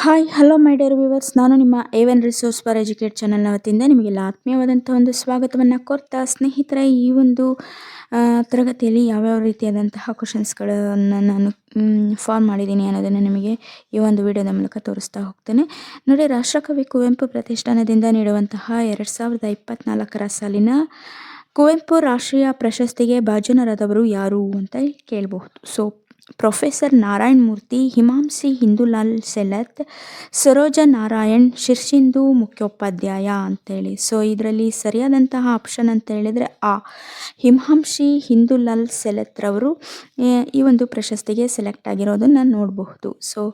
Hi hello my dear viewers, ನಾನು ನಿಮ್ಮ A1 resource for educate ಚಾನಲ್ನ ವತಿಯಿಂದ ನಿಮಗೆಲ್ಲ ಆತ್ಮೀಯವಾದಂಥ ಒಂದು ಸ್ವಾಗತವನ್ನು ಕೋರ್ತಾ, ಸ್ನೇಹಿತರೆ ಈ ಒಂದು ತರಗತಿಯಲ್ಲಿ ಯಾವ್ಯಾವ ರೀತಿಯಾದಂತಹ ಕ್ವಶನ್ಸ್ಗಳನ್ನು ನಾನು ಫಾರ್ಮ್ ಮಾಡಿದ್ದೀನಿ ಅನ್ನೋದನ್ನು ನಿಮಗೆ ಈ ಒಂದು ವಿಡಿಯೋದ ಮೂಲಕ ತೋರಿಸ್ತಾ ಹೋಗ್ತೇನೆ. ನೋಡಿ, ರಾಷ್ಟ್ರಕವಿ ಕುವೆಂಪು ಪ್ರತಿಷ್ಠಾನದಿಂದ ನೀಡುವಂತಹ 2024 ಸಾಲಿನ ಕುವೆಂಪು ರಾಷ್ಟ್ರೀಯ ಪ್ರಶಸ್ತಿಗೆ ಭಾಜನರಾದವರು ಯಾರು ಅಂತ ಕೇಳಬಹುದು. ಸೊ ಪ್ರೊಫೆಸರ್ ನಾರಾಯಣ್ ಮೂರ್ತಿ, ಹಿಮಾಂಶಿ ಹಿಂದೂಲಾಲ್ ಸೆಲತ್, ಸರೋಜ ನಾರಾಯಣ್, ಶಿರ್ಷಿಂದು ಮುಖ್ಯೋಪಾಧ್ಯಾಯ ಅಂತೇಳಿ. ಸೊ ಇದರಲ್ಲಿ ಸರಿಯಾದಂತಹ ಆಪ್ಷನ್ ಅಂತ ಹೇಳಿದರೆ ಹಿಮಾಂಶಿ ಹಿಂದೂಲಾಲ್ ಸೆಲತ್ ರವರು ಈ ಒಂದು ಪ್ರಶಸ್ತಿಗೆ ಸೆಲೆಕ್ಟ್ ಆಗಿರೋದನ್ನು ನೋಡಬಹುದು. ಸೊ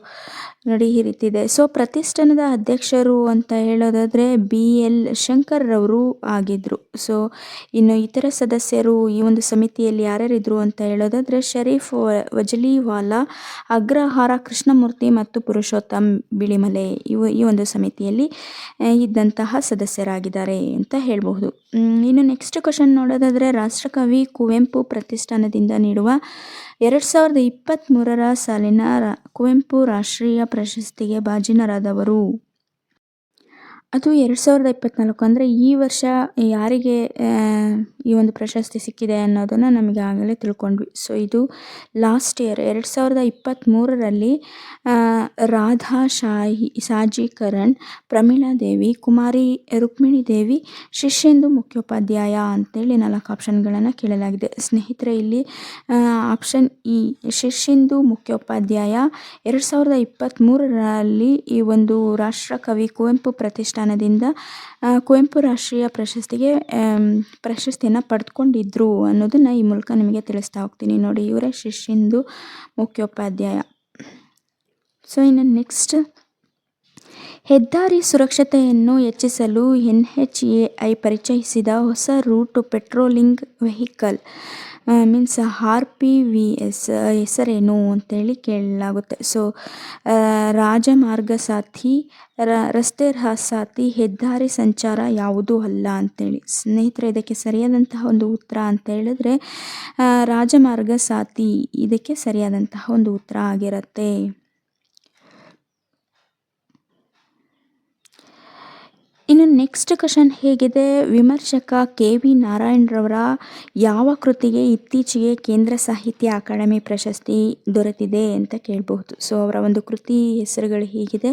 ನೋಡಿ, ಈ ರೀತಿ ಇದೆ. ಸೊ ಪ್ರತಿಷ್ಠಾನದ ಅಧ್ಯಕ್ಷರು ಅಂತ ಹೇಳೋದಾದರೆ BL ಶಂಕರ್ ರವರು ಆಗಿದ್ರು. ಸೊ ಇನ್ನು ಇತರ ಸದಸ್ಯರು ಈ ಒಂದು ಸಮಿತಿಯಲ್ಲಿ ಯಾರ್ಯಾರಿದ್ರು ಅಂತ ಹೇಳೋದಾದರೆ ಶರೀಫ್ ವಜಲಿವಾಲಾ, ಅಗ್ರಹಾರ ಕೃಷ್ಣಮೂರ್ತಿ ಮತ್ತು ಪುರುಷೋತ್ತಮ್ ಬಿಳಿಮಲೆ ಈ ಒಂದು ಸಮಿತಿಯಲ್ಲಿ ಇದ್ದಂತಹ ಸದಸ್ಯರಾಗಿದ್ದಾರೆ ಅಂತ ಹೇಳಬಹುದು. ಇನ್ನು ನೆಕ್ಸ್ಟ್ ಕ್ವಶನ್ ನೋಡೋದಾದರೆ, ರಾಷ್ಟ್ರಕವಿ ಕುವೆಂಪು ಪ್ರತಿಷ್ಠಾನದಿಂದ ನೀಡುವ 2023 ಸಾಲಿನ ಕುವೆಂಪು ರಾಷ್ಟ್ರೀಯ ಪ್ರಶಸ್ತಿಗೆ ಭಾಜನರಾದವರು. ಅದು 2024 ಅಂದರೆ ಈ ವರ್ಷ ಯಾರಿಗೆ ಈ ಒಂದು ಪ್ರಶಸ್ತಿ ಸಿಕ್ಕಿದೆ ಅನ್ನೋದನ್ನು ನಮಗೆ ಆಗಲೇ ತಿಳ್ಕೊಂಡ್ವಿ. ಸೊ ಇದು ಲಾಸ್ಟ್ ಇಯರ್ 2023ರಲ್ಲಿ ರಾಧಾ ಸಾಜಿಕರಣ್, ಪ್ರಮೀಳಾ ದೇವಿ, ಕುಮಾರಿ ರುಕ್ಮಿಣಿ ದೇವಿ, ಶಿಷ್ಯೆಂದು ಮುಖ್ಯೋಪಾಧ್ಯಾಯ ಅಂತೇಳಿ 4 ಆಪ್ಷನ್ಗಳನ್ನು ಕೇಳಲಾಗಿದೆ. ಸ್ನೇಹಿತರೆ, ಇಲ್ಲಿ ಆಪ್ಷನ್ ಇ ಶಿಷ್ಯೆಂದು ಮುಖ್ಯೋಪಾಧ್ಯಾಯ 2023ರಲ್ಲಿ ಈ ಒಂದು ರಾಷ್ಟ್ರಕವಿ ಕುವೆಂಪು ಪ್ರತಿಷ್ಠಾನದಿಂದ ಕುವೆಂಪು ರಾಷ್ಟ್ರೀಯ ಪ್ರಶಸ್ತಿಯನ್ನು ಪಡೆದುಕೊಂಡಿದ್ರು ಅನ್ನೋದನ್ನು ಈ ಮೂಲಕ ನಿಮಗೆ ತಿಳಿಸ್ತಾ ಹೋಗ್ತೀನಿ. ನೋಡಿ, ಇವರೇ ಶಿಷ್ಯೆಂದು ಮುಖ್ಯೋಪಾಧ್ಯಾಯ. ಸೊ ಇನ್ನು ನೆಕ್ಸ್ಟ್, ಹೆದ್ದಾರಿ ಸುರಕ್ಷತೆಯನ್ನು ಹೆಚ್ಚಿಸಲು NHAI ಪರಿಚಯಿಸಿದ ಹೊಸ route patrolling vehicle means RPVS ಹೆಸರೇನು ಅಂತೇಳಿ ಕೇಳಲಾಗುತ್ತೆ. ಸೊ ರಾಜಮಾರ್ಗ ಸಾಥಿ, ರಸ್ತೆ ಸಾಥಿ, ಹೆದ್ದಾರಿ ಸಂಚಾರ ಯಾವುದೂ ಅಲ್ಲ ಅಂತೇಳಿ. ಸ್ನೇಹಿತರೆ, ಇದಕ್ಕೆ ಸರಿಯಾದಂತಹ ಒಂದು ಉತ್ತರ ಅಂತ ಹೇಳಿದ್ರೆ ರಾಜಮಾರ್ಗ ಸಾಥಿ ಇದಕ್ಕೆ ಸರಿಯಾದಂತಹ ಒಂದು ಉತ್ತರ ಆಗಿರುತ್ತೆ. ಇನ್ನು ನೆಕ್ಸ್ಟ್ ಕ್ವಶನ್ ಹೇಗಿದೆ, ವಿಮರ್ಶಕ KV ನಾರಾಯಣರವರ ಯಾವ ಕೃತಿಗೆ ಇತ್ತೀಚೆಗೆ ಕೇಂದ್ರ ಸಾಹಿತ್ಯ ಅಕಾಡೆಮಿ ಪ್ರಶಸ್ತಿ ದೊರೆತಿದೆ ಅಂತ ಕೇಳಬಹುದು. ಸೊ ಅವರ ಒಂದು ಕೃತಿ ಹೆಸರುಗಳು ಹೀಗಿದೆ,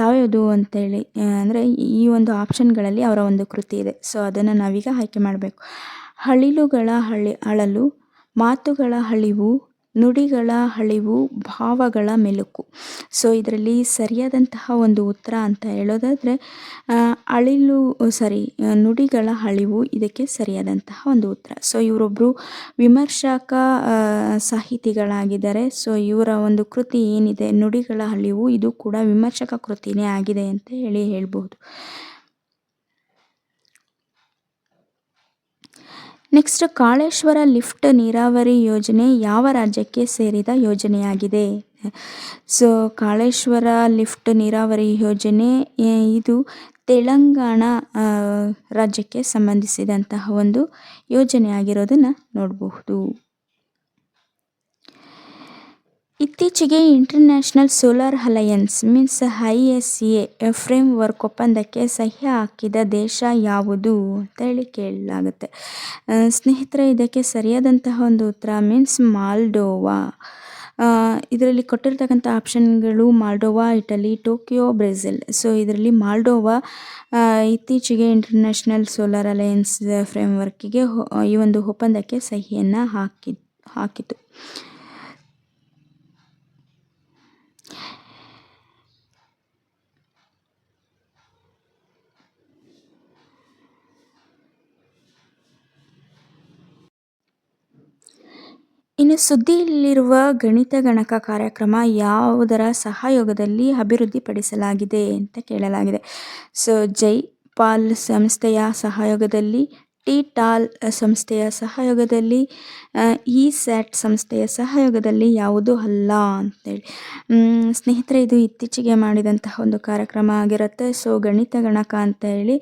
ಯಾವ್ಯಾವುದು ಅಂತೇಳಿ ಅಂದರೆ ಈ ಒಂದು ಆಪ್ಷನ್ಗಳಲ್ಲಿ ಅವರ ಒಂದು ಕೃತಿ ಇದೆ. ಸೊ ಅದನ್ನು ನಾವೀಗ ಆಯ್ಕೆ ಮಾಡಬೇಕು. ಅಳಿಲುಗಳ ಅಳಲು, ಮಾತುಗಳ ಅಳಿವು, ನುಡಿಗಳ ಅಳಿವು, ಭಾವಗಳ ಮೆಲುಕು. ಸೊ ಇದರಲ್ಲಿ ಸರಿಯಾದಂತಹ ಒಂದು ಉತ್ತರ ಅಂತ ಹೇಳೋದಾದರೆ ನುಡಿಗಳ ಅಳಿವು ಇದಕ್ಕೆ ಸರಿಯಾದಂತಹ ಒಂದು ಉತ್ತರ. ಸೊ ಇವರೊಬ್ಬರು ವಿಮರ್ಶಕ ಸಾಹಿತಿಗಳಾಗಿದ್ದಾರೆ. ಸೊ ಇವರ ಒಂದು ಕೃತಿ ಏನಿದೆ ನುಡಿಗಳ ಅಳಿವು, ಇದು ಕೂಡ ವಿಮರ್ಶಕ ಕೃತಿನೇ ಆಗಿದೆ ಅಂತ ಹೇಳ್ಬೋದು. ನೆಕ್ಸ್ಟ್, ಕಾಳೇಶ್ವರ ಲಿಫ್ಟ್ ನೀರಾವರಿ ಯೋಜನೆ ಯಾವ ರಾಜ್ಯಕ್ಕೆ ಸೇರಿದ ಯೋಜನೆಯಾಗಿದೆ? ಸೊ ಕಾಳೇಶ್ವರ ಲಿಫ್ಟ್ ನೀರಾವರಿ ಯೋಜನೆ ಇದು ತೆಲಂಗಾಣ ರಾಜ್ಯಕ್ಕೆ ಸಂಬಂಧಿಸಿದಂತಹ ಒಂದು ಯೋಜನೆ ಆಗಿರೋದನ್ನು ನೋಡಬಹುದು. ಇತ್ತೀಚೆಗೆ international solar alliance means ISA frame work ಒಪ್ಪಂದಕ್ಕೆ ಸಹಿ ಹಾಕಿದ ದೇಶ ಯಾವುದು ಅಂತ ಹೇಳಿ ಕೇಳಲಾಗುತ್ತೆ. ಸ್ನೇಹಿತರೆ, ಇದಕ್ಕೆ ಸರಿಯಾದಂತಹ ಒಂದು ಉತ್ತರ ಮೀನ್ಸ್ ಮಾಲ್ಡೋವಾ. ಇದರಲ್ಲಿ ಕೊಟ್ಟಿರ್ತಕ್ಕಂಥ ಆಪ್ಷನ್ಗಳು Moldova, Italy, Tokyo, Brazil. So ಇದರಲ್ಲಿ ಮಾಲ್ಡೋವಾ ಇತ್ತೀಚೆಗೆ ಇಂಟರ್ನ್ಯಾಷನಲ್ ಸೋಲಾರ್ ಅಲಯನ್ಸ್ ಫ್ರೇಮ್ ವರ್ಕಿಗೆ ಈ ಒಂದು ಒಪ್ಪಂದಕ್ಕೆ ಸಹಿಯನ್ನು ಹಾಕಿತು. ಇನ್ನು ಸುದ್ದಿಯಲ್ಲಿರುವ ಗಣಿತ ಗಣಕ ಕಾರ್ಯಕ್ರಮ ಯಾವುದರ ಸಹಯೋಗದಲ್ಲಿ ಅಭಿವೃದ್ಧಿಪಡಿಸಲಾಗಿದೆ ಅಂತ ಕೇಳಲಾಗಿದೆ. ಸೊ ಜೈಪಾಲ್ ಸಂಸ್ಥೆಯ ಸಹಯೋಗದಲ್ಲಿ, TITAL ಸಂಸ್ಥೆಯ ಸಹಯೋಗದಲ್ಲಿ, ESAT ಸಂಸ್ಥೆಯ ಸಹಯೋಗದಲ್ಲಿ ಯಾವುದೂ ಅಲ್ಲ ಅಂತೇಳಿ. ಸ್ನೇಹಿತರೆ, ಇದು ಇತ್ತೀಚೆಗೆ ಮಾಡಿದಂತಹ ಒಂದು ಕಾರ್ಯಕ್ರಮ ಆಗಿರುತ್ತೆ. ಸೊ ಗಣಿತ ಗಣಕ ಅಂತ ಹೇಳಿ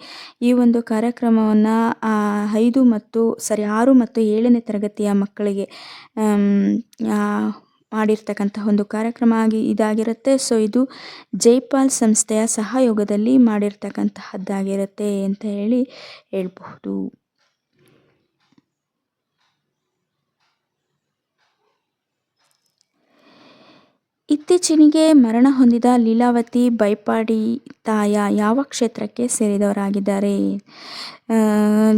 ಈ ಒಂದು ಕಾರ್ಯಕ್ರಮವನ್ನು 6 ಮತ್ತು 7ನೇ ತರಗತಿಯ ಮಕ್ಕಳಿಗೆ ಮಾಡಿರ್ತಕ್ಕಂತಹ ಒಂದು ಕಾರ್ಯಕ್ರಮ ಇದಾಗಿರುತ್ತೆ. ಸೊ ಇದು ಜೈಪಾಲ್ ಸಂಸ್ಥೆಯ ಸಹಯೋಗದಲ್ಲಿ ಮಾಡಿರ್ತಕ್ಕಂತಹದ್ದಾಗಿರುತ್ತೆ ಅಂತ ಹೇಳ್ಬಹುದು. ಇತ್ತೀಚೆಗೆ ಮರಣ ಹೊಂದಿದ ಲೀಲಾವತಿ ಬೈಪಾಡಿತಾಯ ಯಾವ ಕ್ಷೇತ್ರಕ್ಕೆ ಸೇರಿದವರಾಗಿದ್ದಾರೆ?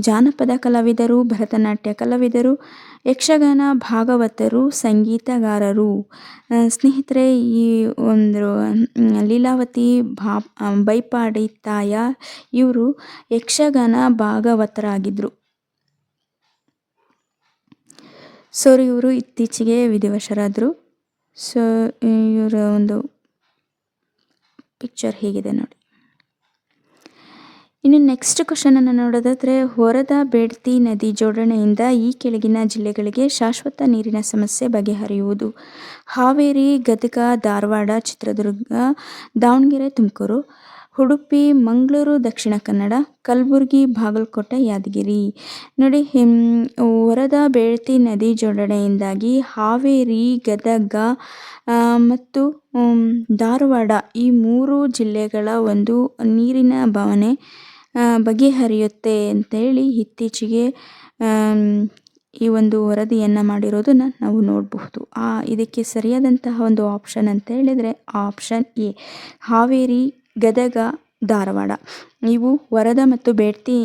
ಜಾನಪದ ಕಲಾವಿದರು, ಭರತನಾಟ್ಯ ಕಲಾವಿದರು, ಯಕ್ಷಗಾನ ಭಾಗವತರು, ಸಂಗೀತಗಾರರು. ಸ್ನೇಹಿತರೆ, ಈ ಒಂದು ಲೀಲಾವತಿ ಬೈಪಾಡಿತಾಯ ಇವರು ಯಕ್ಷಗಾನ ಭಾಗವತರಾಗಿದ್ದರು. ಸೊ ಇವರು ಇತ್ತೀಚೆಗೆ ವಿಧಿವಶರಾದರು. ಸೊ ಇವರ ಒಂದು ಪಿಕ್ಚರ್ ಹೇಗಿದೆ ನೋಡಿ. ಇನ್ನು ನೆಕ್ಸ್ಟ್ ಕ್ವಶನನ್ನು ನೋಡೋದಾದರೆ, ಹೊರದ ಬೇಡ್ತಿ ನದಿ ಜೋಡಣೆಯಿಂದ ಈ ಕೆಳಗಿನ ಜಿಲ್ಲೆಗಳಿಗೆ ಶಾಶ್ವತ ನೀರಿನ ಸಮಸ್ಯೆ ಬಗೆಹರಿಯುವುದು? ಹಾವೇರಿ, ಗದಗ, ಧಾರವಾಡ, ಚಿತ್ರದುರ್ಗ, ದಾವಣಗೆರೆ, ತುಮಕೂರು, ಉಡುಪಿ, ಮಂಗಳೂರು, ದಕ್ಷಿಣ ಕನ್ನಡ, ಕಲಬುರಗಿ, ಬಾಗಲಕೋಟೆ, ಯಾದಗಿರಿ. ನೋಡಿ, ಹೊರದ ಬೇಡ್ತಿ ನದಿ ಜೋಡಣೆಯಿಂದಾಗಿ ಹಾವೇರಿ, ಗದಗ ಮತ್ತು ಧಾರವಾಡ ಈ 3 ಜಿಲ್ಲೆಗಳ ಒಂದು ನೀರಿನ ಬಗೆಹರಿಯುತ್ತೆ ಅಂತೇಳಿ ಇತ್ತೀಚೆಗೆ ಈ ಒಂದು ವರದಿಯನ್ನು ಮಾಡಿರೋದನ್ನು ನಾವು ನೋಡಬಹುದು. ಇದಕ್ಕೆ ಸರಿಯಾದಂತಹ ಒಂದು ಆಪ್ಷನ್ ಅಂತ ಹೇಳಿದರೆ ಆಪ್ಷನ್ ಎ, ಹಾವೇರಿ, ಗದಗ, ಧಾರವಾಡ. ಇವು ವರದಾ ಮತ್ತು ಬೇಡ್ತಿ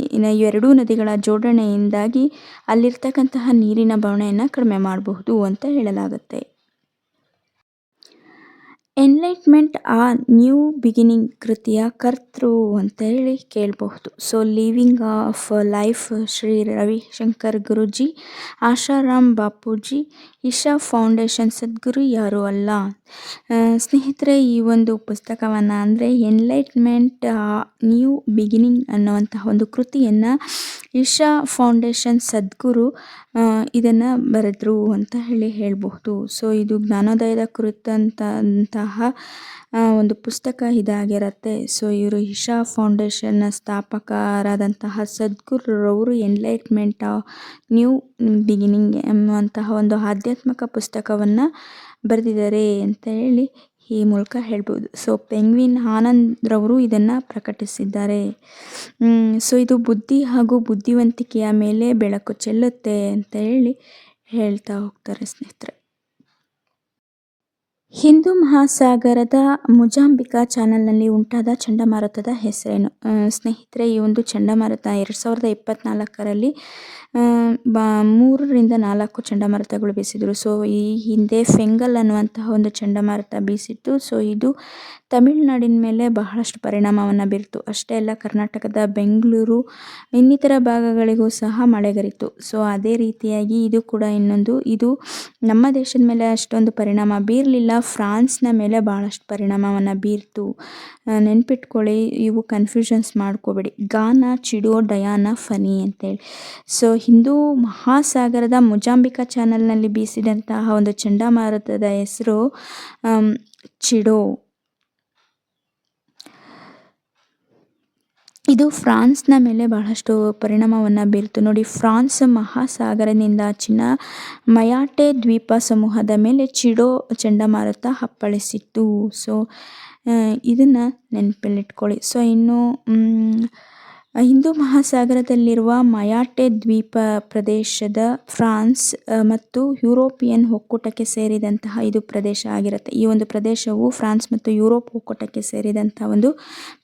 ಎರಡೂ ನದಿಗಳ ಜೋಡಣೆಯಿಂದಾಗಿ ಅಲ್ಲಿರ್ತಕ್ಕಂತಹ ನೀರಿನ ಬವಣೆಯನ್ನು ಕಡಿಮೆ ಮಾಡಬಹುದು ಅಂತ ಹೇಳಲಾಗುತ್ತೆ. ಎನ್ಲೈಟ್ಮೆಂಟ್ ಆ ನ್ಯೂ ಬಿಗಿನಿಂಗ್ ಕೃತಿಯ ಕರ್ತೃ ಅಂತ ಕೇಳಬಹುದು. So living of life Shri Ravishankar Guruji, Asaram Bapuji, Isha foundation Sadhguru ಯಾರೂ ಅಲ್ಲ. ಸ್ನೇಹಿತರೆ, ಈ ಒಂದು ಪುಸ್ತಕವನ್ನು ಅಂದರೆ ಎನ್ಲೈಟ್ಮೆಂಟ್ ನ್ಯೂ ಬಿಗಿನಿಂಗ್ ಅನ್ನುವಂತಹ ಒಂದು ಕೃತಿಯನ್ನು ಇಶಾ ಫೌಂಡೇಶನ್ ಸದ್ಗುರು ಇದನ್ನು ಬರೆದ್ರು ಅಂತ ಹೇಳ್ಬಹುದು. ಸೊ ಇದು ಜ್ಞಾನೋದಯದ ಕುರಿತಂತಹ ಒಂದು ಪುಸ್ತಕ ಇದಾಗಿರುತ್ತೆ. ಸೊ ಇವರು ಇಶಾ ಫೌಂಡೇಶನ್ನ ಸ್ಥಾಪಕರಾದಂತಹ ಸದ್ಗುರುರವರು ಎನ್ಲೈಟ್ಮೆಂಟ್ ನ್ಯೂ ಬಿಗಿನಿಂಗ್ ಎಂಬುವಂತಹ ಒಂದು ಆಧ್ಯಾತ್ಮಿಕ ಪುಸ್ತಕವನ್ನು ಬರೆದಿದ್ದಾರೆ ಅಂತ ಈ ಮೂಲಕ ಹೇಳ್ಬೋದು. ಸೊ ಪೆಂಗ್ವಿನ್ ಆನಂದ್ರವರು ಇದನ್ನು ಪ್ರಕಟಿಸಿದ್ದಾರೆ. ಸೊ ಇದು ಬುದ್ಧಿ ಹಾಗೂ ಬುದ್ಧಿವಂತಿಕೆಯ ಮೇಲೆ ಬೆಳಕು ಚೆಲ್ಲುತ್ತೆ ಅಂತ ಹೇಳ್ತಾ ಹೋಗ್ತಾರೆ ಸ್ನೇಹಿತರೆ. ಹಿಂದೂ ಮಹಾಸಾಗರದ ಮೊಜಾಂಬಿಕ್ ಚಾನಲ್ನಲ್ಲಿ ಉಂಟಾದ ಚಂಡಮಾರುತದ ಹೆಸರೇನು? ಸ್ನೇಹಿತರೆ, ಈ ಒಂದು ಚಂಡಮಾರುತ 2024ರಲ್ಲಿ 3ರಿಂದ 4 ಚಂಡಮಾರುತಗಳು ಬೀಸಿದ್ರು. ಸೊ ಈ ಹಿಂದೆ ಫೆಂಗಲ್ ಅನ್ನುವಂತಹ ಒಂದು ಚಂಡಮಾರುತ ಬೀಸಿತ್ತು. ಸೊ ಇದು ತಮಿಳುನಾಡಿನ ಮೇಲೆ ಬಹಳಷ್ಟು ಪರಿಣಾಮವನ್ನು ಬೀರಿತು. ಅಷ್ಟೇ ಅಲ್ಲ, ಕರ್ನಾಟಕದ ಬೆಂಗಳೂರು ಇನ್ನಿತರ ಭಾಗಗಳಿಗೂ ಸಹ ಮಳೆಗರಿತು. ಸೊ ಅದೇ ರೀತಿಯಾಗಿ ಇದು ಕೂಡ ಇದು ನಮ್ಮ ದೇಶದ ಮೇಲೆ ಅಷ್ಟೊಂದು ಪರಿಣಾಮ ಬೀರಲಿಲ್ಲ, ಫ್ರಾನ್ಸ್ನ ಮೇಲೆ ಬಹಳಷ್ಟು ಪರಿಣಾಮವನ್ನು ಬೀರ್ತು. ನೆನ್ಪಿಟ್ಕೊಳ್ಳಿ, ಇವು ಕನ್ಫ್ಯೂಷನ್ಸ್ ಮಾಡ್ಕೋಬೇಡಿ. ಗಾನಾ, ಚಿಡೋ, ಡಯಾನಾ, ಫನಿ ಅಂತೇಳಿ. ಸೊ ಹಿಂದೂ ಮಹಾಸಾಗರದ ಮೊಜಾಂಬಿಕ್ ಚಾನಲ್ನಲ್ಲಿ ಬೀಸಿದಂತಹ ಒಂದು ಚಂಡಮಾರುತದ ಹೆಸರು ಚಿಡೋ. ಇದು ಫ್ರಾನ್ಸ್ನ ಮೇಲೆ ಬಹಳಷ್ಟು ಪರಿಣಾಮವನ್ನು ಬೀರಿತು. ನೋಡಿ, ಫ್ರಾನ್ಸ್ ಮಹಾಸಾಗರದಿಂದಾಚಿನ ಮಯಾಟೆ ದ್ವೀಪ ಸಮೂಹದ ಮೇಲೆ ಚಿಡೋ ಚಂಡಮಾರುತ ಅಪ್ಪಳಿಸಿತ್ತು. ಸೊ ಇದನ್ನು ನೆನಪಲ್ಲಿಟ್ಕೊಳ್ಳಿ. ಸೊ ಇನ್ನು ಹಿಂದೂ ಮಹಾಸಾಗರದಲ್ಲಿರುವ ಮಯಾಟೆ ದ್ವೀಪ ಪ್ರದೇಶದ ಫ್ರಾನ್ಸ್ ಮತ್ತು ಯುರೋಪಿಯನ್ ಒಕ್ಕೂಟಕ್ಕೆ ಸೇರಿದಂತಹ ಇದು ಪ್ರದೇಶ ಆಗಿರುತ್ತೆ. ಈ ಒಂದು ಪ್ರದೇಶವು ಫ್ರಾನ್ಸ್ ಮತ್ತು ಯುರೋಪ್ ಒಕ್ಕೂಟಕ್ಕೆ ಸೇರಿದಂತಹ ಒಂದು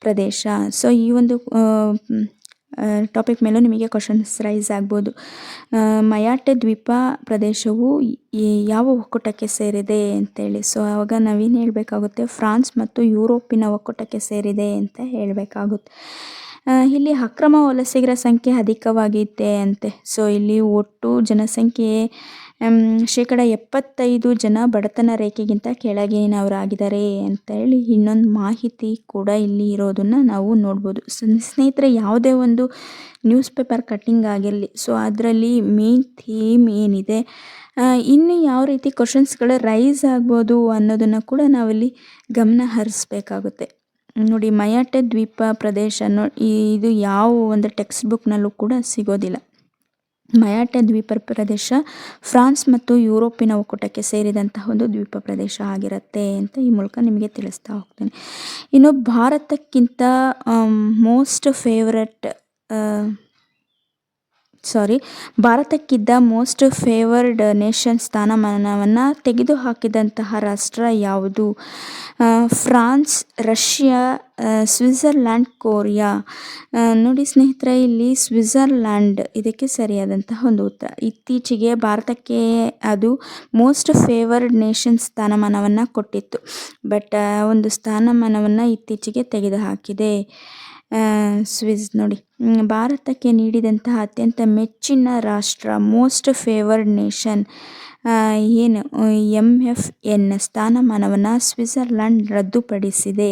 ಪ್ರದೇಶ. ಸೊ ಈ ಒಂದು ಟಾಪಿಕ್ ಮೇಲೂ ನಿಮಗೆ ಕ್ವಶನ್ಸ್ ರೈಸ್ ಆಗ್ಬೋದು. ಮಯಾಟೆ ದ್ವೀಪ ಪ್ರದೇಶವು ಯಾವ ಒಕ್ಕೂಟಕ್ಕೆ ಸೇರಿದೆ ಅಂತೇಳಿ. ಸೊ ಆವಾಗ ನಾವೇನು ಹೇಳಬೇಕಾಗುತ್ತೆ? ಫ್ರಾನ್ಸ್ ಮತ್ತು ಯುರೋಪಿನ ಒಕ್ಕೂಟಕ್ಕೆ ಸೇರಿದೆ ಅಂತ ಹೇಳಬೇಕಾಗುತ್ತೆ. ಇಲ್ಲಿ ಅಕ್ರಮ ವಲಸಿಗರ ಸಂಖ್ಯೆ ಅಧಿಕವಾಗಿದೆ ಅಂತೆ. ಸೊ ಇಲ್ಲಿ ಒಟ್ಟು ಜನಸಂಖ್ಯೆ 75% ಜನ ಬಡತನ ರೇಖೆಗಿಂತ ಕೆಳಗಿನವರಾಗಿದ್ದಾರೆ ಅಂತ ಇನ್ನೊಂದು ಮಾಹಿತಿ ಕೂಡ ಇಲ್ಲಿ ಇರೋದನ್ನು ನಾವು ನೋಡ್ಬೋದು. ಸ್ನೇಹಿತರೆ, ಯಾವುದೇ ಒಂದು ನ್ಯೂಸ್ ಪೇಪರ್ ಕಟ್ಟಿಂಗ್ ಆಗಿರಲಿ, ಸೊ ಅದರಲ್ಲಿ ಮೇನ್ ಥೀಮ್ ಏನಿದೆ, ಇನ್ನು ಯಾವ ರೀತಿ ಕ್ವಶನ್ಸ್ಗಳು ರೈಸ್ ಆಗ್ಬೋದು ಅನ್ನೋದನ್ನು ಕೂಡ ನಾವಿಲ್ಲಿ ಗಮನ ಹರಿಸ್ಬೇಕಾಗುತ್ತೆ. ನೋಡಿ, ಮಯಾಟೆ ದ್ವೀಪ ಪ್ರದೇಶ ಇದು ಯಾವ ಒಂದು ಟೆಕ್ಸ್ಟ್ ಬುಕ್ನಲ್ಲೂ ಕೂಡ ಸಿಗೋದಿಲ್ಲ. ಮಯಾಟೆ ದ್ವೀಪ ಪ್ರದೇಶ ಫ್ರಾನ್ಸ್ ಮತ್ತು ಯುರೋಪಿನ ಒಕ್ಕೂಟಕ್ಕೆ ಸೇರಿದಂತಹ ಒಂದು ದ್ವೀಪ ಪ್ರದೇಶ ಆಗಿರುತ್ತೆ ಅಂತ ಈ ಮೂಲಕ ನಿಮಗೆ ತಿಳಿಸ್ತಾ ಹೋಗ್ತೇನೆ. ಇನ್ನು ಭಾರತಕ್ಕಿಂತ ಮೋಸ್ಟ್ ಫೇವರೆಟ್ ಭಾರತಕ್ಕಿದ್ದ ಮೋಸ್ಟ್ ಫೇವರ್ಡ್ ನೇಷನ್ ಸ್ಥಾನಮಾನವನ್ನು ತೆಗೆದುಹಾಕಿದಂತಹ ರಾಷ್ಟ್ರ ಯಾವುದು? France, Russia, Switzerland, Korea. ನೋಡಿ ಸ್ನೇಹಿತರೆ, ಇಲ್ಲಿ ಸ್ವಿಟ್ಜರ್ಲ್ಯಾಂಡ್ ಇದಕ್ಕೆ ಸರಿಯಾದಂತಹ ಒಂದು ಉತ್ತರ. ಇತ್ತೀಚೆಗೆ ಭಾರತಕ್ಕೆ ಅದು ಮೋಸ್ಟ್ ಫೇವರ್ಡ್ ನೇಷನ್ ಸ್ಥಾನಮಾನವನ್ನು ಕೊಟ್ಟಿತ್ತು, ಬಟ್ ಒಂದು ಸ್ಥಾನಮಾನವನ್ನು ಇತ್ತೀಚೆಗೆ ತೆಗೆದುಹಾಕಿದೆ ನೋಡಿ. ಭಾರತಕ್ಕೆ ನೀಡಿದಂತಹ ಅತ್ಯಂತ ಮೆಚ್ಚಿನ ರಾಷ್ಟ್ರ ಮೋಸ್ಟ್ ಫೇವರ್ಡ್ ನೇಷನ್ ಏನು MFN ಸ್ಥಾನಮಾನವನ್ನು ಸ್ವಿಟ್ಜರ್ಲ್ಯಾಂಡ್ ರದ್ದುಪಡಿಸಿದೆ.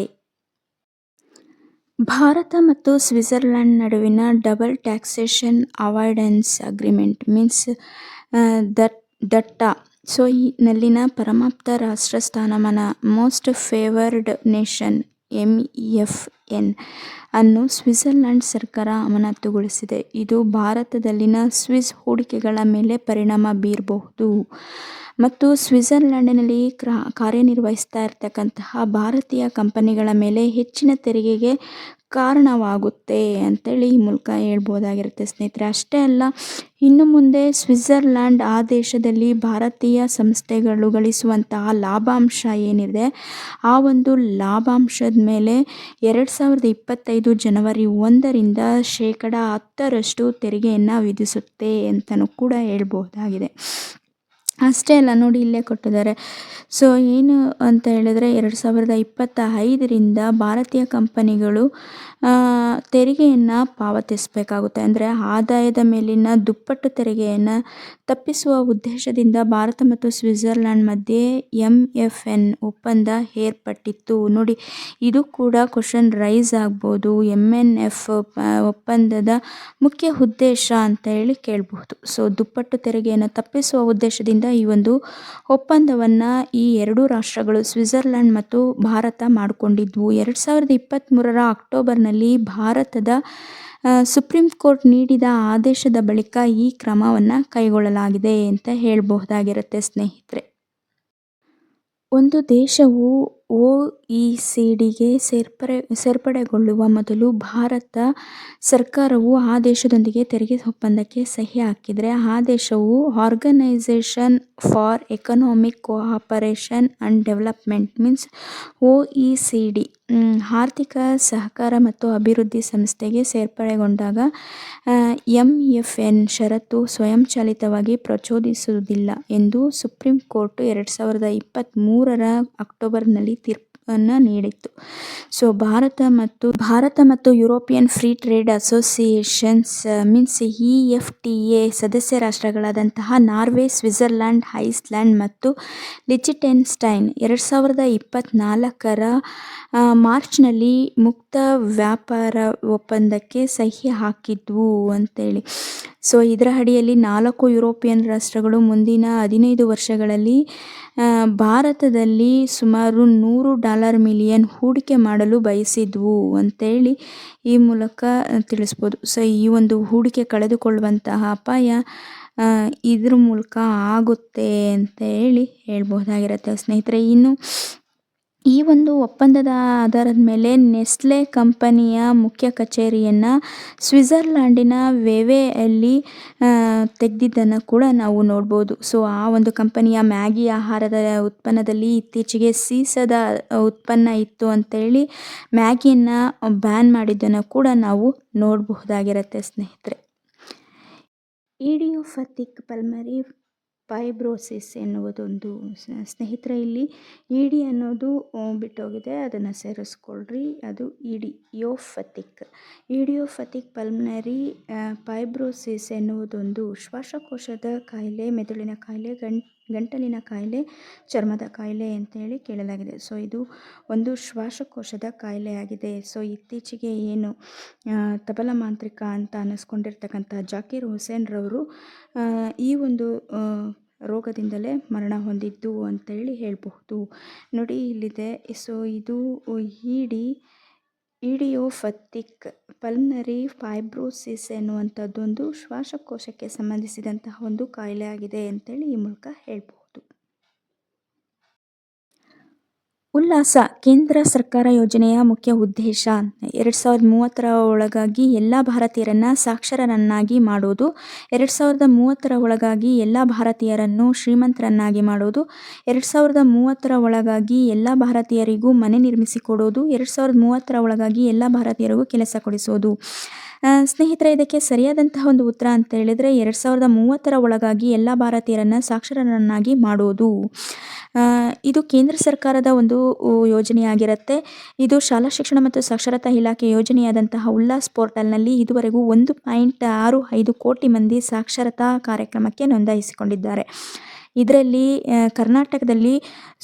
ಭಾರತ ಮತ್ತು ಸ್ವಿಟ್ಜರ್ಲ್ಯಾಂಡ್ ನಡುವಿನ double taxation avoidance agreement means ದಟ್ಟಾ. ಸೊ ನಲ್ಲಿನ ಪರಮಾಪ್ತ ರಾಷ್ಟ್ರ ಸ್ಥಾನಮಾನ ಮೋಸ್ಟ್ ಫೇವರ್ಡ್ ನೇಷನ್ MEFN ಅನ್ನು ಸ್ವಿಟ್ಜರ್ಲ್ಯಾಂಡ್ ಸರ್ಕಾರ ಅಮಾನತುಗೊಳಿಸಿದೆ. ಇದು ಭಾರತದಲ್ಲಿನ ಸ್ವಿಸ್ ಹೂಡಿಕೆಗಳ ಮೇಲೆ ಪರಿಣಾಮ ಬೀರಬಹುದು ಮತ್ತು ಸ್ವಿಟ್ಜರ್ಲ್ಯಾಂಡಿನಲ್ಲಿ ಕಾರ್ಯನಿರ್ವಹಿಸ್ತಾ ಇರತಕ್ಕಂತಹ ಭಾರತೀಯ ಕಂಪನಿಗಳ ಮೇಲೆ ಹೆಚ್ಚಿನ ತೆರಿಗೆಗೆ ಕಾರಣವಾಗುತ್ತೆ ಅಂತೇಳಿ ಈ ಮೂಲಕ ಹೇಳ್ಬೋದಾಗಿರುತ್ತೆ ಸ್ನೇಹಿತರೆ. ಅಷ್ಟೇ ಅಲ್ಲ, ಇನ್ನು ಮುಂದೆ ಸ್ವಿಟ್ಜರ್ಲ್ಯಾಂಡ್ ಆ ದೇಶದಲ್ಲಿ ಭಾರತೀಯ ಸಂಸ್ಥೆಗಳು ಗಳಿಸುವಂತಹ ಲಾಭಾಂಶ ಏನಿದೆ ಆ ಒಂದು ಲಾಭಾಂಶದ ಮೇಲೆ 2025 ಜನವರಿ 1ರಿಂದ 10% ತೆರಿಗೆಯನ್ನು ವಿಧಿಸುತ್ತೆ ಅಂತಲೂ ಕೂಡ ಹೇಳ್ಬಹುದಾಗಿದೆ. ಅಷ್ಟೇ ಅಲ್ಲ, ನೋಡಿ ಇಲ್ಲೇ ಕೊಟ್ಟಿದ್ದಾರೆ. ಸೊ ಏನು ಅಂತ ಹೇಳಿದ್ರೆ 2025ರಿಂದ ಭಾರತೀಯ ಕಂಪನಿಗಳು ತೆರಿಗೆಯನ್ನು ಪಾವತಿಸಬೇಕಾಗುತ್ತೆ. ಅಂದರೆ ಆದಾಯದ ಮೇಲಿನ ದುಪ್ಪಟ್ಟು ತೆರಿಗೆಯನ್ನು ತಪ್ಪಿಸುವ ಉದ್ದೇಶದಿಂದ ಭಾರತ ಮತ್ತು ಸ್ವಿಟ್ಜರ್ಲ್ಯಾಂಡ್ ಮಧ್ಯೆ MFN ಒಪ್ಪಂದ ಏರ್ಪಟ್ಟಿತ್ತು. ನೋಡಿ, ಇದು ಕೂಡ ಕ್ವಶನ್ ರೈಸ್ ಆಗ್ಬೋದು. MNF ಒಪ್ಪಂದದ ಮುಖ್ಯ ಉದ್ದೇಶ ಅಂತ ಹೇಳಿ ಕೇಳಬಹುದು. ಸೊ ದುಪ್ಪಟ್ಟು ತೆರಿಗೆಯನ್ನು ತಪ್ಪಿಸುವ ಉದ್ದೇಶದಿಂದ ಈ ಒಂದು ಒಪ್ಪಂದವನ್ನು ಈ ಎರಡೂ ರಾಷ್ಟ್ರಗಳು ಸ್ವಿಟ್ಜರ್ಲ್ಯಾಂಡ್ ಮತ್ತು ಭಾರತ ಮಾಡಿಕೊಂಡಿದ್ವು. 2023ರ ಅಕ್ಟೋಬರ್ನಲ್ಲಿ ಭಾರತದ ಸುಪ್ರೀಂ ಕೋರ್ಟ್ ನೀಡಿದ ಆದೇಶದ ಬಳಿಕ ಈ ಕ್ರಮವನ್ನು ಕೈಗೊಳ್ಳಲಾಗಿದೆ ಅಂತ ಹೇಳಬಹುದಾಗಿರುತ್ತೆ ಸ್ನೇಹಿತರೆ. ಒಂದು ದೇಶವು OECDಗೆ ಸೇರ್ಪಡೆಗೊಳ್ಳುವ ಮೊದಲು ಭಾರತ ಸರ್ಕಾರವು ಆ ದೇಶದೊಂದಿಗೆ ತೆರಿಗೆ ಒಪ್ಪಂದಕ್ಕೆ ಸಹಿ ಹಾಕಿದರೆ ಆ ದೇಶವು organisation for economic cooperation and development means OECD ಆರ್ಥಿಕ ಸಹಕಾರ ಮತ್ತು ಅಭಿವೃದ್ಧಿ ಸಂಸ್ಥೆಗೆ ಸೇರ್ಪಡೆಗೊಂಡಾಗ MFN ಷರತ್ತು ಸ್ವಯಂಚಾಲಿತವಾಗಿ ಪ್ರಚೋದಿಸುವುದಿಲ್ಲ ಎಂದು ಸುಪ್ರೀಂ ಕೋರ್ಟ್ 2023ರ ಅಕ್ಟೋಬರ್ನಲ್ಲಿ ತೀರ್ಪನ್ನು ನೀಡಿತ್ತು. ಸೊ ಭಾರತ ಮತ್ತು European free trade associations means EFTA ಸದಸ್ಯ ರಾಷ್ಟ್ರಗಳಾದಂತಹ ನಾರ್ವೆ, ಸ್ವಿಟ್ಜರ್ಲ್ಯಾಂಡ್, ಐಸ್ಲ್ಯಾಂಡ್ ಮತ್ತು ಲಿಚೆನ್ಸ್ಟೈನ್ 2024ರ ಮಾರ್ಚ್ನಲ್ಲಿ ಮುಕ್ತ ವ್ಯಾಪಾರ ಒಪ್ಪಂದಕ್ಕೆ ಸಹಿ ಹಾಕಿದ್ವು ಅಂತೇಳಿ. ಸೊ ಇದರ ಅಡಿಯಲ್ಲಿ 4 ಯುರೋಪಿಯನ್ ರಾಷ್ಟ್ರಗಳು ಮುಂದಿನ 15 ವರ್ಷಗಳಲ್ಲಿ ಭಾರತದಲ್ಲಿ ಸುಮಾರು $100 ಮಿಲಿಯನ್ ಹೂಡಿಕೆ ಮಾಡಲು ಬಯಸಿದ್ವು ಅಂತೇಳಿ ಈ ಮೂಲಕ ತಿಳಿಸ್ಬೋದು. ಸೊ ಈ ಒಂದು ಹೂಡಿಕೆ ಕಳೆದುಕೊಳ್ಳುವಂತಹ ಅಪಾಯ ಇದ್ರ ಮೂಲಕ ಆಗುತ್ತೆ ಅಂತ ಹೇಳಿ ಹೇಳ್ಬಹುದಾಗಿರುತ್ತೆ ಸ್ನೇಹಿತರೆ. ಇನ್ನು ಈ ಒಂದು ಒಪ್ಪಂದದ ಆಧಾರದ ಮೇಲೆ ನೆಸ್ಲೆ ಕಂಪನಿಯ ಮುಖ್ಯ ಕಚೇರಿಯನ್ನು ಸ್ವಿಟ್ಜರ್ಲ್ಯಾಂಡಿನ ವೆವೆಯಲ್ಲಿ ತೆಗೆದಿದ್ದನ್ನು ಕೂಡ ನಾವು ನೋಡ್ಬೋದು. ಸೊ ಆ ಒಂದು ಕಂಪನಿಯ ಮ್ಯಾಗಿ ಆಹಾರದ ಉತ್ಪನ್ನದಲ್ಲಿ ಇತ್ತೀಚೆಗೆ ಸೀಸದ ಉತ್ಪನ್ನ ಇತ್ತು ಅಂತೇಳಿ ಮ್ಯಾಗಿಯನ್ನು ಬ್ಯಾನ್ ಮಾಡಿದ್ದನ್ನು ಕೂಡ ನಾವು ನೋಡಬಹುದಾಗಿರುತ್ತೆ ಸ್ನೇಹಿತರೆ. ಇಡಿಯೋಪಥಿಕ್ ಪಲ್ಮನರಿ ಫೈಬ್ರೋಸಿಸ್ ಎನ್ನುವುದೊಂದು ಸ್ನೇಹಿತರೆ, ಇಲ್ಲಿ ಇಡಿ ಅನ್ನೋದು ಬಿಟ್ಟೋಗಿದೆ, ಅದನ್ನು ಸೇರಿಸ್ಕೊಳ್ರಿ. ಅದು ಇಡಿಯೋಪಥಿಕ್ ಪಲ್ಮನರಿ ಫೈಬ್ರೋಸಿಸ್ ಎನ್ನುವುದೊಂದು ಶ್ವಾಸಕೋಶದ ಕಾಯಿಲೆ, ಮೆದುಳಿನ ಕಾಯಿಲೆ, ಗಂಟಲಿನ ಕಾಯಿಲೆ, ಚರ್ಮದ ಕಾಯಿಲೆ ಅಂತೇಳಿ ಕೇಳಲಾಗಿದೆ. ಸೊ ಇದು ಒಂದು ಶ್ವಾಸಕೋಶದ ಕಾಯಿಲೆಯಾಗಿದೆ. ಸೊ ಇತ್ತೀಚೆಗೆ ಏನು ತಬಲಾ ಮಾಂತ್ರಿಕ ಅಂತ ಅನ್ನಿಸ್ಕೊಂಡಿರ್ತಕ್ಕಂಥ ಜಾಕೀರ್ ಹುಸೇನ್ ರವರು ಈ ಒಂದು ರೋಗದಿಂದಲೇ ಮರಣ ಹೊಂದಿದ್ದು ಅಂತೇಳಿ ಹೇಳಬಹುದು. ನೋಡಿ ಇಲ್ಲಿದೆ. ಸೊ ಇದು ಇಡಿ ಇಡಿಯೋಪಥಿಕ್ ಪಲ್ಮನರಿ ಫೈಬ್ರೋಸಿಸ್ ಎನ್ನುವಂಥದ್ದೊಂದು ಶ್ವಾಸಕೋಶಕ್ಕೆ ಸಂಬಂಧಿಸಿದಂತಹ ಒಂದು ಕಾಯಿಲೆ ಆಗಿದೆ ಅಂತೇಳಿ ಈ ಮೂಲಕ ಹೇಳ್ಬೋದು. ಉಲ್ಲಾಸ ಕೇಂದ್ರ ಸರ್ಕಾರ ಯೋಜನೆಯ ಮುಖ್ಯ ಉದ್ದೇಶ 2030 ಒಳಗಾಗಿ ಎಲ್ಲ ಭಾರತೀಯರನ್ನ ಸಾಕ್ಷರರನ್ನಾಗಿ ಮಾಡೋದು, 2030 ಒಳಗಾಗಿ ಎಲ್ಲ ಭಾರತೀಯರನ್ನು ಶ್ರೀಮಂತರನ್ನಾಗಿ ಮಾಡೋದು, 2030 ಒಳಗಾಗಿ ಎಲ್ಲ ಭಾರತೀಯರಿಗೂ ಮನೆ ನಿರ್ಮಿಸಿಕೊಡೋದು, 2030 ಒಳಗಾಗಿ ಎಲ್ಲ ಭಾರತೀಯರಿಗೂ ಕೆಲಸ ಕೊಡಿಸೋದು. ಸ್ನೇಹಿತರೆ, ಇದಕ್ಕೆ ಸರಿಯಾದಂತಹ ಒಂದು ಉತ್ತರ ಅಂತ ಹೇಳಿದರೆ 2030 ಒಳಗಾಗಿ ಎಲ್ಲ ಭಾರತೀಯರನ್ನ ಸಾಕ್ಷರರನ್ನಾಗಿ ಮಾಡೋದು. ಇದು ಕೇಂದ್ರ ಸರ್ಕಾರದ ಒಂದು ಯೋಜನೆಯಾಗಿರುತ್ತೆ. ಇದು ಶಾಲಾ ಶಿಕ್ಷಣ ಮತ್ತು ಸಾಕ್ಷರತಾ ಇಲಾಖೆ ಯೋಜನೆಯಾದಂತಹ ಉಲ್ಲಾಸ್ ಪೋರ್ಟಲ್ನಲ್ಲಿ ಇದುವರೆಗೂ 1.65 ಕೋಟಿ ಮಂದಿ ಸಾಕ್ಷರತಾ ಕಾರ್ಯಕ್ರಮಕ್ಕೆ ನೋಂದಾಯಿಸಿಕೊಂಡಿದ್ದಾರೆ. ಇದರಲ್ಲಿ ಕರ್ನಾಟಕದಲ್ಲಿ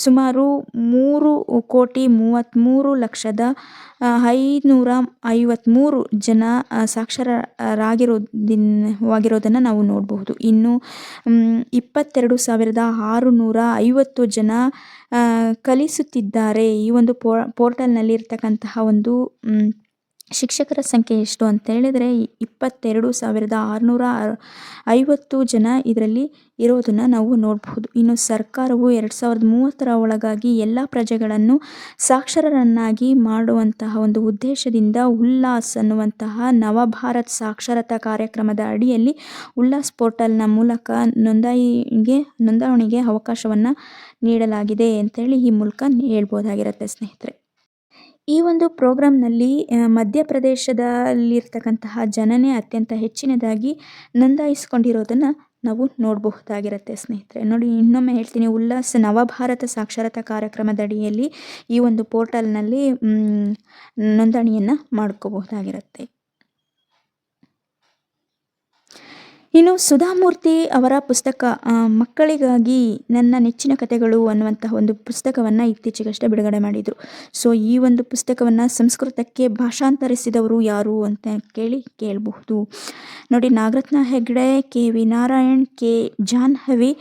ಸುಮಾರು 3,33,553 ಜನ ಸಾಕ್ಷರರಾಗಿರೋದನ್ನು ನಾವು ನೋಡಬಹುದು. ಇನ್ನು 22,650 ಜನ ಕಲಿಸುತ್ತಿದ್ದಾರೆ. ಈ ಒಂದು ಪೋರ್ಟಲ್ನಲ್ಲಿ ಇರ್ತಕ್ಕಂತಹ ಒಂದು ಶಿಕ್ಷಕರ ಸಂಖ್ಯೆ ಎಷ್ಟು ಅಂತ ಹೇಳಿದರೆ 22,650 ಜನ ಇದರಲ್ಲಿ ಇರೋದನ್ನು ನಾವು ನೋಡಬಹುದು. ಇನ್ನು ಸರ್ಕಾರವು 2030 ಒಳಗಾಗಿ ಎಲ್ಲ ಪ್ರಜೆಗಳನ್ನು ಸಾಕ್ಷರರನ್ನಾಗಿ ಮಾಡುವಂತಹ ಒಂದು ಉದ್ದೇಶದಿಂದ ಉಲ್ಲಾಸ್ ಅನ್ನುವಂತಹ ನವಭಾರತ್ ಸಾಕ್ಷರತಾ ಕಾರ್ಯಕ್ರಮದ ಅಡಿಯಲ್ಲಿ ಉಲ್ಲಾಸ್ ಪೋರ್ಟಲ್ನ ಮೂಲಕ ನೋಂದಣಿಗೆ ಅವಕಾಶವನ್ನು ನೀಡಲಾಗಿದೆ ಅಂತೇಳಿ ಈ ಮೂಲಕ ಹೇಳ್ಬೋದಾಗಿರುತ್ತೆ ಸ್ನೇಹಿತರೆ. ಈ ಒಂದು ಪ್ರೋಗ್ರಾಂನಲ್ಲಿ ಮಧ್ಯಪ್ರದೇಶದಲ್ಲಿರ್ತಕ್ಕಂತಹ ಜನನೇ ಅತ್ಯಂತ ಹೆಚ್ಚಿನದಾಗಿ ನೋಂದಾಯಿಸಿಕೊಂಡಿರೋದನ್ನು ನಾವು ನೋಡಬಹುದಾಗಿರುತ್ತೆ ಸ್ನೇಹಿತರೆ. ನೋಡಿ, ಇನ್ನೊಮ್ಮೆ ಹೇಳ್ತೀನಿ, ಉಲ್ಲಾಸ್ ನವಭಾರತ ಸಾಕ್ಷರತಾ ಕಾರ್ಯಕ್ರಮದ ಅಡಿಯಲ್ಲಿ ಈ ಒಂದು ಪೋರ್ಟಲ್ನಲ್ಲಿ ನೋಂದಣಿಯನ್ನು ಮಾಡ್ಕೋಬಹುದಾಗಿರುತ್ತೆ. ಇನ್ನು ಸುಧಾಮೂರ್ತಿ ಅವರ ಪುಸ್ತಕ ಮಕ್ಕಳಿಗಾಗಿ ನನ್ನ ನೆಚ್ಚಿನ ಕಥೆಗಳು ಅನ್ನುವಂತಹ ಒಂದು ಪುಸ್ತಕವನ್ನು ಇತ್ತೀಚೆಗಷ್ಟೇ ಬಿಡುಗಡೆ ಮಾಡಿದರು. ಸೊ ಈ ಒಂದು ಪುಸ್ತಕವನ್ನು ಸಂಸ್ಕೃತಕ್ಕೆ ಭಾಷಾಂತರಿಸಿದವರು ಯಾರು ಅಂತ ಕೇಳಬಹುದು. ನೋಡಿ, ನಾಗರತ್ನ ಹೆಗ್ಡೆ, ಕೆ.ವಿ. ನಾರಾಯಣ್, ಕೆ. ಜಾಹ್ನವಿ,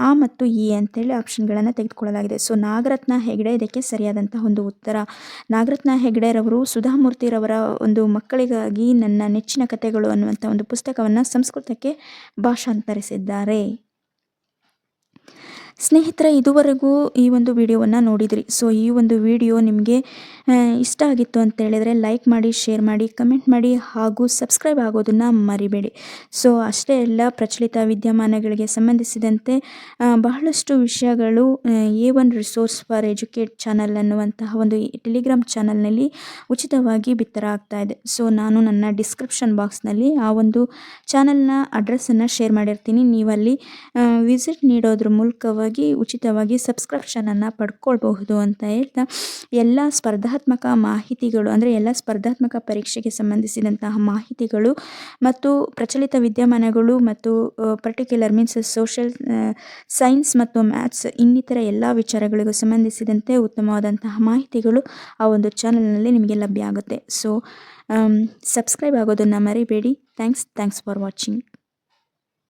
ಆ ಮತ್ತು ಈ ಅಂತೇಳಿ ಆಪ್ಷನ್ಗಳನ್ನು ತೆಗೆದುಕೊಳ್ಳಲಾಗಿದೆ. ಸೊ ನಾಗರತ್ನ ಹೆಗ್ಡೆ ಇದಕ್ಕೆ ಸರಿಯಾದಂತಹ ಒಂದು ಉತ್ತರ. ನಾಗರತ್ನ ಹೆಗ್ಡೆರವರು ಸುಧಾಮೂರ್ತಿರವರ ಒಂದು ಮಕ್ಕಳಿಗಾಗಿ ನನ್ನ ನೆಚ್ಚಿನ ಕಥೆಗಳು ಅನ್ನುವಂಥ ಒಂದು ಪುಸ್ತಕವನ್ನು ಸಂಸ್ಕೃತಕ್ಕೆ ಭಾಷಾಂತರಿಸಿದ್ದಾರೆ. ಸ್ನೇಹಿತರೆ, ಇದುವರೆಗೂ ಈ ಒಂದು ವಿಡಿಯೋವನ್ನು ನೋಡಿದ್ರಿ. ಸೊ ಈ ಒಂದು ವಿಡಿಯೋ ನಿಮಗೆ ಇಷ್ಟ ಆಗಿತ್ತು ಅಂತ ಹೇಳಿದರೆ ಲೈಕ್ ಮಾಡಿ, ಶೇರ್ ಮಾಡಿ, ಕಮೆಂಟ್ ಮಾಡಿ ಹಾಗೂ ಸಬ್ಸ್ಕ್ರೈಬ್ ಆಗೋದನ್ನು ಮರಿಬೇಡಿ. ಸೊ ಅಷ್ಟೇ ಅಲ್ಲ, ಪ್ರಚಲಿತ ವಿದ್ಯಮಾನಗಳಿಗೆ ಸಂಬಂಧಿಸಿದಂತೆ ಬಹಳಷ್ಟು ವಿಷಯಗಳು A1 resource for educate channel ಅನ್ನುವಂತಹ ಒಂದು ಟೆಲಿಗ್ರಾಮ್ ಚಾನಲ್ನಲ್ಲಿ ಉಚಿತವಾಗಿ ಬಿತ್ತರ ಆಗ್ತಾ ಇದೆ. ಸೊ ನಾನು ನನ್ನ ಡಿಸ್ಕ್ರಿಪ್ಷನ್ ಬಾಕ್ಸ್ನಲ್ಲಿ ಆ ಒಂದು ಚಾನಲ್ನ ಅಡ್ರೆಸ್ಸನ್ನು ಶೇರ್ ಮಾಡಿರ್ತೀನಿ. ನೀವಲ್ಲಿ ವಿಸಿಟ್ ನೀಡೋದ್ರ ಮೂಲಕವಾಗಿ ಉಚಿತವಾಗಿ ಸಬ್ಸ್ಕ್ರಿಪ್ಷನನ್ನು ಪಡ್ಕೊಳ್ಬಹುದು ಅಂತ ಹೇಳ್ತಾ, ಎಲ್ಲ ಸ್ಪರ್ಧಾತ್ಮಕ ಮಾಹಿತಿಗಳು ಅಂದರೆ ಎಲ್ಲ ಸ್ಪರ್ಧಾತ್ಮಕ ಪರೀಕ್ಷೆಗೆ ಸಂಬಂಧಿಸಿದಂತಹ ಮಾಹಿತಿಗಳು ಮತ್ತು ಪ್ರಚಲಿತ ವಿದ್ಯಮಾನಗಳು ಮತ್ತು ಪರ್ಟಿಕ್ಯುಲರ್ ಮೀನ್ಸ್ ಸೋಷಿಯಲ್ ಸೈನ್ಸ್ ಮತ್ತು ಮ್ಯಾಥ್ಸ್ ಇನ್ನಿತರ ಎಲ್ಲ ವಿಚಾರಗಳಿಗೂ ಸಂಬಂಧಿಸಿದಂತೆ ಉತ್ತಮವಾದಂತಹ ಮಾಹಿತಿಗಳು ಆ ಒಂದು ಚಾನಲ್ನಲ್ಲಿ ನಿಮಗೆ ಲಭ್ಯ ಆಗುತ್ತೆ. ಸೊ ಸಬ್ಸ್ಕ್ರೈಬ್ ಆಗೋದನ್ನು ಮರಿಬೇಡಿ. Thanks for watching.